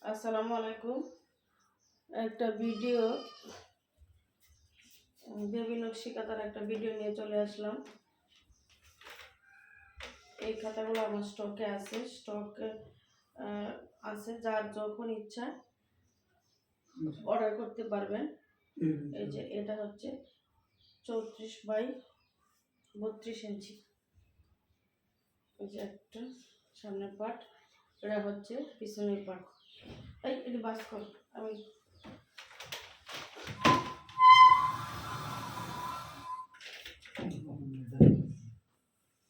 আসসালামু আলাইকুম। একটা ভিডিও বেবি নকশিকাতার একটা ভিডিও নিয়ে চলে আসলাম। এই খাতাগুলো আমার স্টকে আছে, যার যখন ইচ্ছা অর্ডার করতে পারবেন। এই যে এটা হচ্ছে 34x32 ইঞ্চি। এই যে একটা সামনের পার্ট, এটা হচ্ছে পিছনের পার্ট। এটা বাস কর, আমি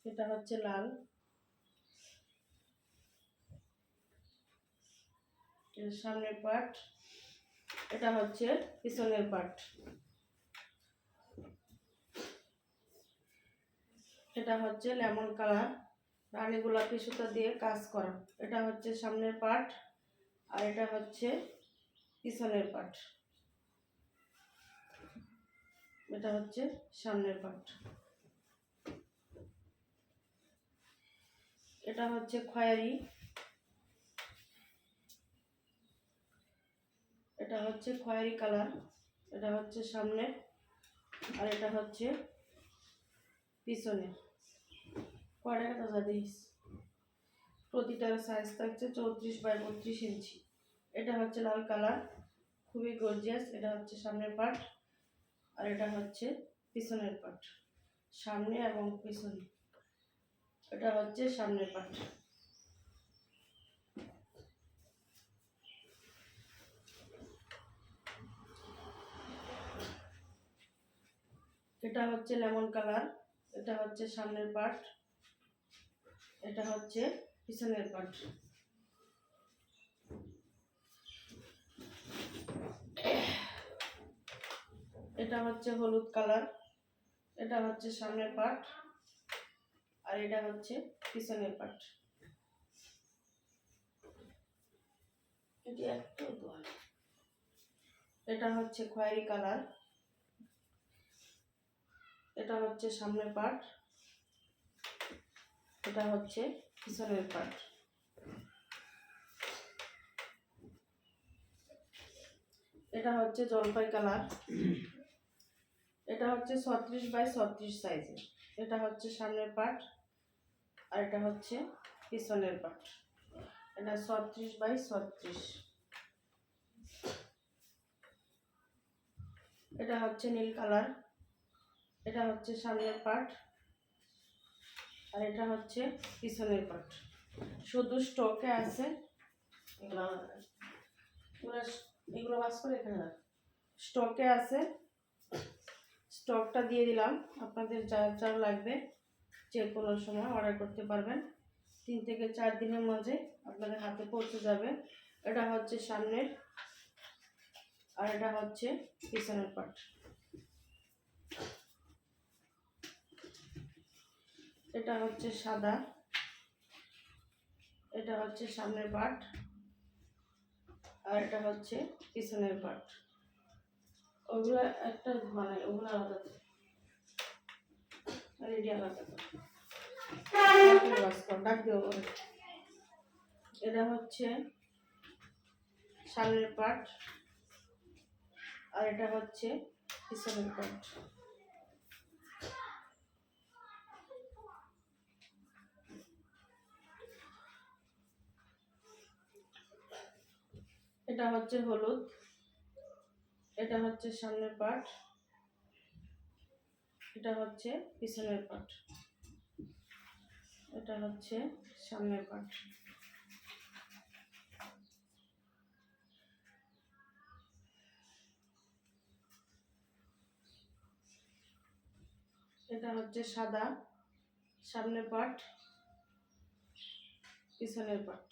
এটা হচ্ছে লাল, সামনের পার্ট, এটা হচ্ছে পিছনের পার্ট। এটা হচ্ছে লেমন কালার, রানী গোলাপি সুতা দিয়ে কাজ করা। এটা হচ্ছে সামনের পার্ট, আর এটা হচ্ছে পিছনের পার্ট। এটা হচ্ছে সামনের পার্ট। এটা হচ্ছে খয়েরি, এটা হচ্ছে খয়েরি কালার। এটা হচ্ছে সামনে, আর এটা হচ্ছে পিছনে। কয়টা কাটা দিস, প্রতিটার সাইজ থাকছে 34x32 ইঞ্চি। এটা হচ্ছে লাল কালার, খুবই গর্জিয়াস। এটা হচ্ছে সামনের পার্ট, আর এটা হচ্ছে পিছনের পার্ট, সামনে এবং পিছনে। এটা হচ্ছে সামনের পার্ট। এটা হচ্ছে লেমন কালার, এটা হচ্ছে সামনের পার্ট, এটা হচ্ছে পিছনের পার্ট। এটা হচ্ছে হলুদ কালার, এটা হচ্ছে সামনের পার্ট, আর এটা হচ্ছে পিছনের পার্ট। এটা হচ্ছে খয়েরি কালার, এটা হচ্ছে সামনের পার্ট, এটা হচ্ছে পিছনের পার্ট। এটা হচ্ছে জলপাই কালার, এটা হচ্ছে 36x36 সাইজের। এটা হচ্ছে সামনের পার্ট, আর এটা হচ্ছে পিছনের পার্ট। এটা 36x36। এটা হচ্ছে নীল কালার, এটা হচ্ছে সামনের পার্ট, আর এটা হচ্ছে পিছনের পার্ট। শুধু স্টকে আছে এগুলো বাস করে এখানে স্টকে আছে। স্টকটা দিয়ে দিলাম, আপনাদের যার যার লাগবে যে কোনো সময় অর্ডার করতে পারবেন। 3 থেকে 4 দিনের মাঝে আপনাদের হাতে পৌঁছে যাবে। এটা হচ্ছে সামনের, আর এটা হচ্ছে পিছনের পার্ট। এটা হচ্ছে সাদা, এটা হচ্ছে সামনের পার্ট, আর এটা হচ্ছে পিছনের পার্ট। ওগুলো একটা বানাই, ওগুলো আলাদা, রেডি আলাদা। এটা হচ্ছে সামনের পার্ট, আর এটা হচ্ছে পিছনের পার্ট। এটা হচ্ছে হলুদ, এটা হচ্ছে সামনের পার্ট, এটা হচ্ছে পিছনের পার্ট। এটা হচ্ছে সামনের পার্ট। এটা হচ্ছে সাদা, সামনের পার্ট, পিছনের পার্ট।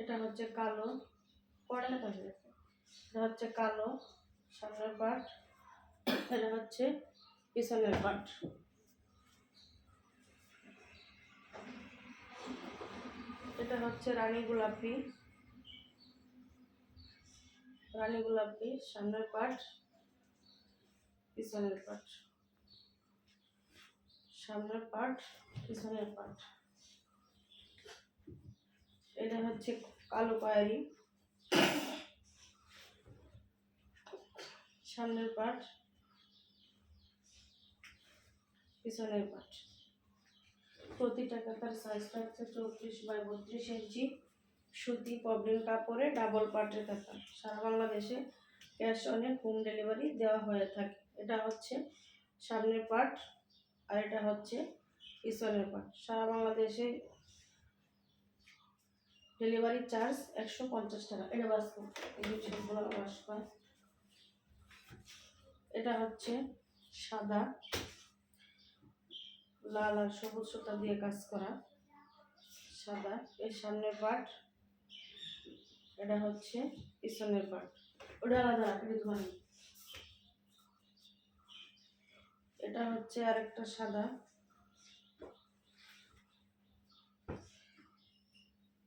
এটা হচ্ছে কালো, এটা হচ্ছে কালো, সামনের পার্ট, এটা হচ্ছে পিছনের পার্ট। এটা হচ্ছে রানী গোলাপি, রানী গোলাপি, সামনের পার্ট, পিছনের পার্ট। সামনের পার্ট, পিছনের পার্ট। এটা হচ্ছে কালো পায়েরি, সামনের পার্ট, পিছনের পার্ট। প্রতিটা কাতার সাইজটা হচ্ছে 34x32 ইঞ্চি, সুতি পবলিন কাপড়ে ডাবল পার্টের কাতার। সারা বাংলাদেশে ক্যাশ অনে হোম ডেলিভারি দেওয়া হয়ে থাকে। এটা হচ্ছে সামনের পার্ট আর এটা হচ্ছে পিছনের পার্ট। সারা বাংলাদেশে ডেলিভারি চার্জ 150 টাকা। এটা বাস এটা হচ্ছে সাদা, লাল আর সবুজ সুতা দিয়ে কাজ করা সাদা। এর সামনের পার্ট, এটা হচ্ছে পিছনের পার্ট। ওটা আলাদা রাখি ধরে। এটা হচ্ছে আরেকটা সাদা,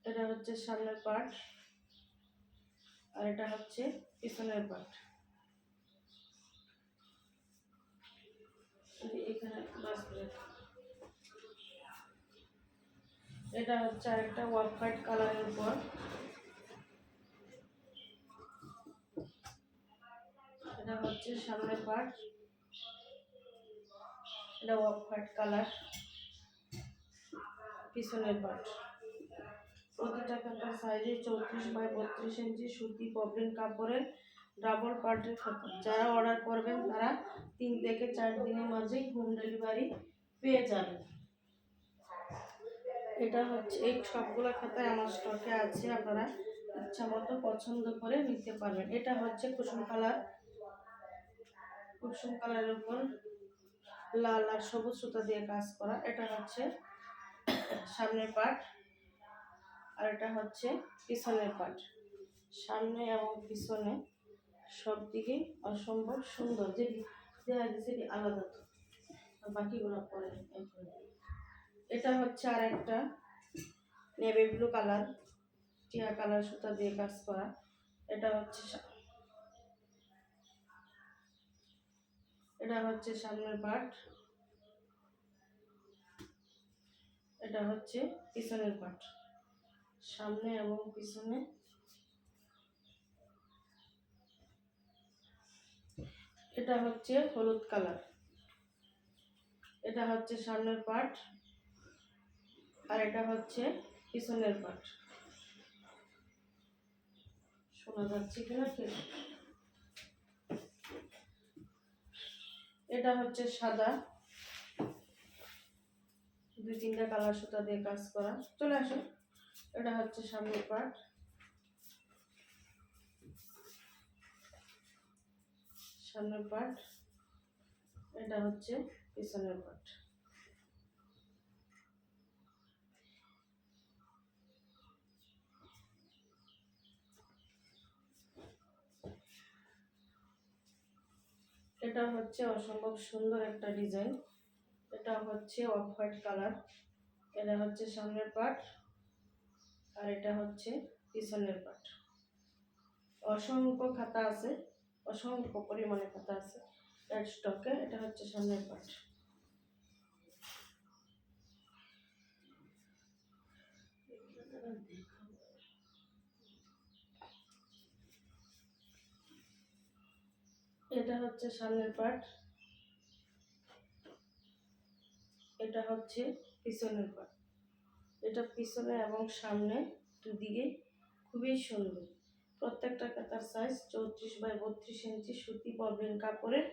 এটা হচ্ছে সামনের পার্ট আর এটা হচ্ছে পিছনের পার্ট। এখানে এটা হচ্ছে আরেকটা ওয়ার্ক হোয়াইট কালারের উপর, এটা হচ্ছে সামনের পার্ট, এটা ওয়ার্ক হোয়াইট কালার, পিছনের পার্ট। প্রতিটা কাতার সাইজে 34x32 ইঞ্চি সুতি পবলিন কাপড়ের ডাবল পার্টের কাতার। যারা অর্ডার করবেন তারা 3 থেকে 4 দিনের মাঝেই হোম ডেলিভারি পেয়ে যাবেন। এটা হচ্ছে এই সবগুলো খাতায় আমার স্টকে আছে, আপনারা ইচ্ছা মতো পছন্দ করে নিতে পারবেন। এটা হচ্ছে কুসুম কালার, কুসুম কালারের উপর লাল আর সবুজ সুতা দিয়ে কাজ করা। এটা হচ্ছে সামনের পার্ট আর এটা হচ্ছে পিছনের পার্ট। সামনে এবং পিছনে সব দিকে অসম্ভব সুন্দর, যেটি দেখা গেছে আলাদা, তো বাকিগুলো পরে। এটা হচ্ছে আর একটা নেভি ব্লু কালার, টিয়া কালার সুতা দিয়ে কাজ করা। এটা হচ্ছে সামনের পার্ট, এটা হচ্ছে পিছনের পার্ট। সামনে এবং পিছনে এটা হচ্ছে হলুদ কালার, এটা হচ্ছে সামনের পার্ট আর এটা হচ্ছে পিছনের পার্ট। শোনা যাচ্ছে কিনা কি? এটা হচ্ছে সাদা, 2-3টা কালার সুতা দিয়ে কাজ করা। চলে আসো। এটা হচ্ছে সামনের পার্ট, সামনের পার্ট, এটা হচ্ছে পিছনের পার্ট। এটা হচ্ছে অসম্ভব সুন্দর একটা ডিজাইন। এটা হচ্ছে অফ হোয়াইট কালার, এটা হচ্ছে সামনের পার্ট আর এটা হচ্ছে পিছনের পার্ট। অসংখ্য খাতা আছে, অসংখ্য পরিমাণে খাতা আছে এর স্টকে। এটা হচ্ছে সামনের পার্ট। এটা হচ্ছে সামনের পার্ট, এটা হচ্ছে পিছনের পার্ট। এটা পিছনে এবং সামনে দুদিকে খুবই সুন্দর। প্রত্যেকটা কাতার সাইজ 34x32 ইঞ্চি সুতি পবলিন কাপড়ের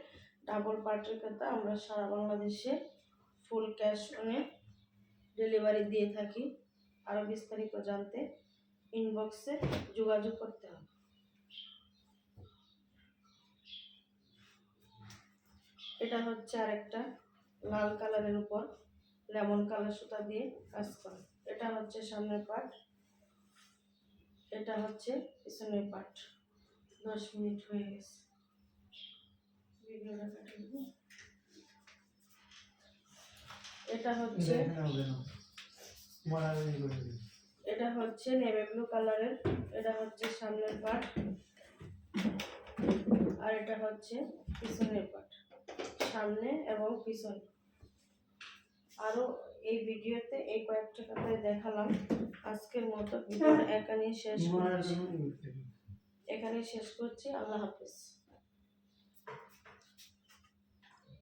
ডাবল পার্টের কাতা। আমরা সারা বাংলাদেশে ফুল ক্যাশ অনে ডেলিভারি দিয়ে থাকি। আরও বিস্তারিত জানতে ইনবক্সে যোগাযোগ করতে হবে। এটা হচ্ছে আরেকটা লাল কালারের উপর লেমন কালার সুতা দিয়ে কাজ করা। এটা হচ্ছে সামনের পার্ট, এটা হচ্ছে পিছনের পার্ট। 10 মিনিট হয়ে গেছে, ভিডিওটা কেটে দেব। এটা হচ্ছে নেভি ব্লু কালারের, এটা হচ্ছে সামনের পার্ট আর এটা হচ্ছে পিছনের পার্ট। সামনে এবং পিছনে আরও এই ভিডিওতে এই কয়েকটা কথাই দেখালাম। আজকের মতো ভিডিওটা এখানেই শেষ করছি। আল্লাহ হাফিজ।